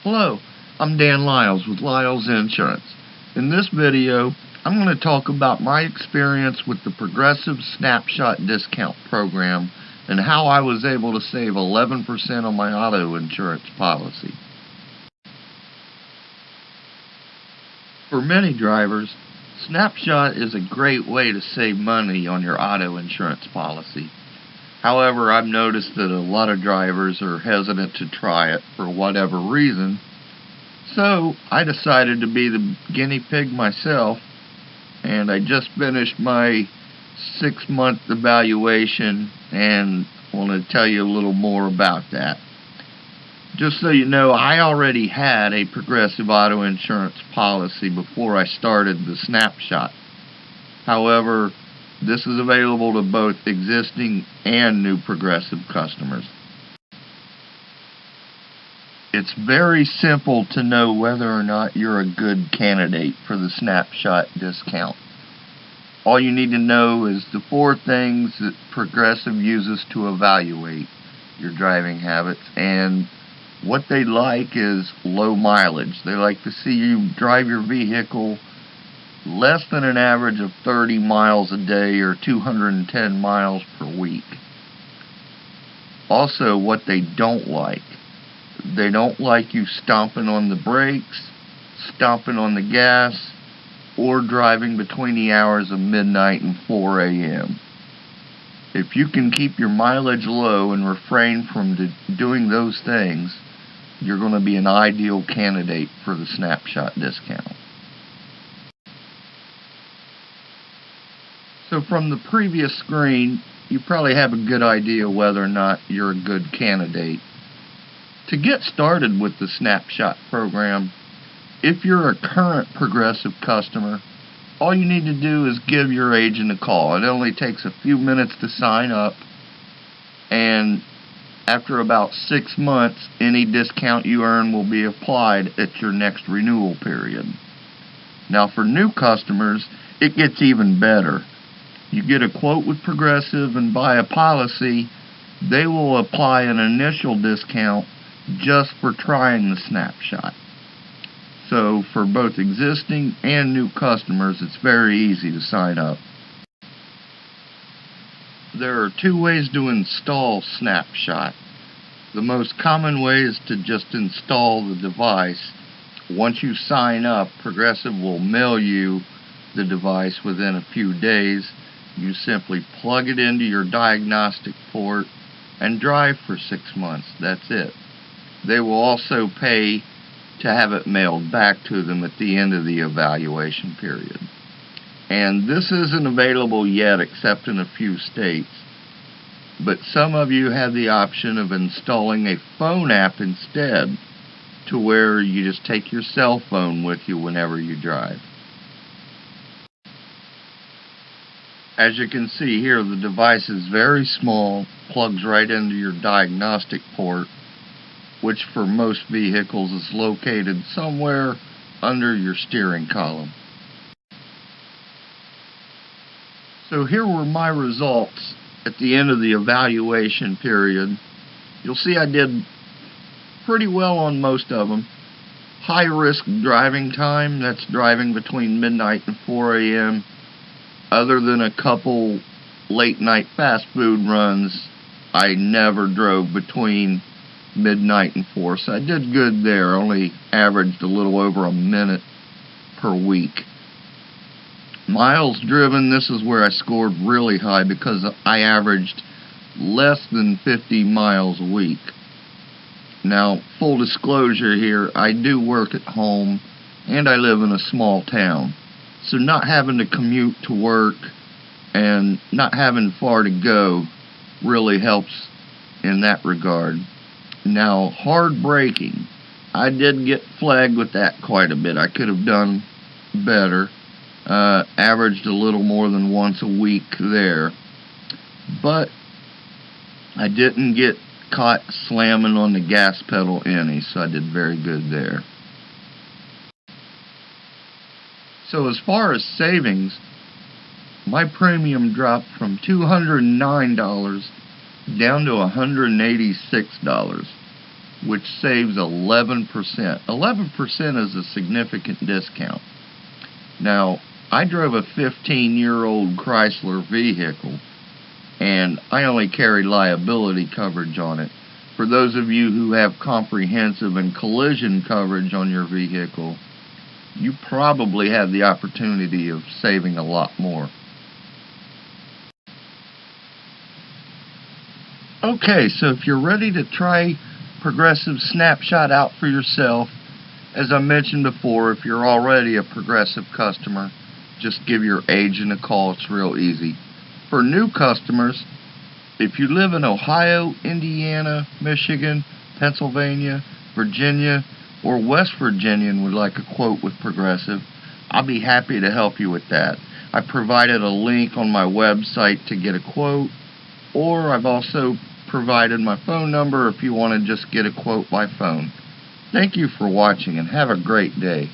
Hello, I'm Dan Lyles with Lyles Insurance. In this video, I'm going to talk about my experience with the Progressive Snapshot discount program and how I was able to save 11% on my auto insurance policy. For many drivers, Snapshot is a great way to save money on your auto insurance policy. However, I've noticed that a lot of drivers are hesitant to try it for whatever reason, so I decided to be the guinea pig myself, and I just finished my 6-month evaluation and want to tell you a little more about that. Just so you know, I already had a Progressive auto insurance policy before I started the Snapshot. However, this is available to both existing and new Progressive customers. It's very simple to know whether or not you're a good candidate for the Snapshot discount. All you need to know is the 4 things that Progressive uses to evaluate your driving habits, and what they like is low mileage. They like to see you drive your vehicle less than an average of 30 miles a day or 210 miles per week. Also, what they don't like you stomping on the brakes, stomping on the gas, or driving between the hours of midnight and 4 a.m. If you can keep your mileage low and refrain from doing those things, you're going to be an ideal candidate for the Snapshot discount. So from the previous screen, you probably have a good idea whether or not you're a good candidate. To get started with the Snapshot program, if you're a current Progressive customer, all you need to do is give your agent a call. It only takes a few minutes to sign up, and after about 6 months, any discount you earn will be applied at your next renewal period. Now for new customers, it gets even better. You get a quote with Progressive and buy a policy, they will apply an initial discount just for trying the Snapshot. So for both existing and new customers, it's very easy to sign up. There are 2 ways to install Snapshot. The most common way is to just install the device. Once you sign up, Progressive will mail you the device within a few days. You simply plug it into your diagnostic port and drive for 6 months. That's it. They will also pay to have it mailed back to them at the end of the evaluation period. And this isn't available yet except in a few states. But some of you have the option of installing a phone app instead, to where you just take your cell phone with you whenever you drive. As you can see here, the device is very small, plugs right into your diagnostic port, which for most vehicles is located somewhere under your steering column. So here were my results at the end of the evaluation period. You'll see I did pretty well on most of them. High risk driving time, that's driving between midnight and 4 a.m. Other than a couple late night fast food runs, I never drove between midnight and 4, so I did good there. Only averaged a little over a minute per week. Miles driven, this is where I scored really high because I averaged less than 50 miles a week. Now, full disclosure here, I do work at home and I live in a small town. So not having to commute to work and not having far to go really helps in that regard. Now, hard braking, I did get flagged with that quite a bit. I could have done better. Averaged a little more than once a week there. But I didn't get caught slamming on the gas pedal any, so I did very good there. So as far as savings, my premium dropped from $209 down to $186. which saves 11%. 11% is a significant discount. Now, I drove a 15-year-old Chrysler vehicle, and I only carry liability coverage on it. For those of you who have comprehensive and collision coverage on your vehicle, you probably have the opportunity of saving a lot more. Okay, so if you're ready to try Progressive Snapshot out for yourself, as I mentioned before, if you're already a Progressive customer, just give your agent a call. It's real easy. For new customers, if you live in Ohio, Indiana, Michigan, Pennsylvania, Virginia, or West Virginia and would like a quote with Progressive, I'll be happy to help you with that. I provided a link on my website to get a quote, or I've also provided my phone number if you want to just get a quote by phone. Thank you for watching and have a great day.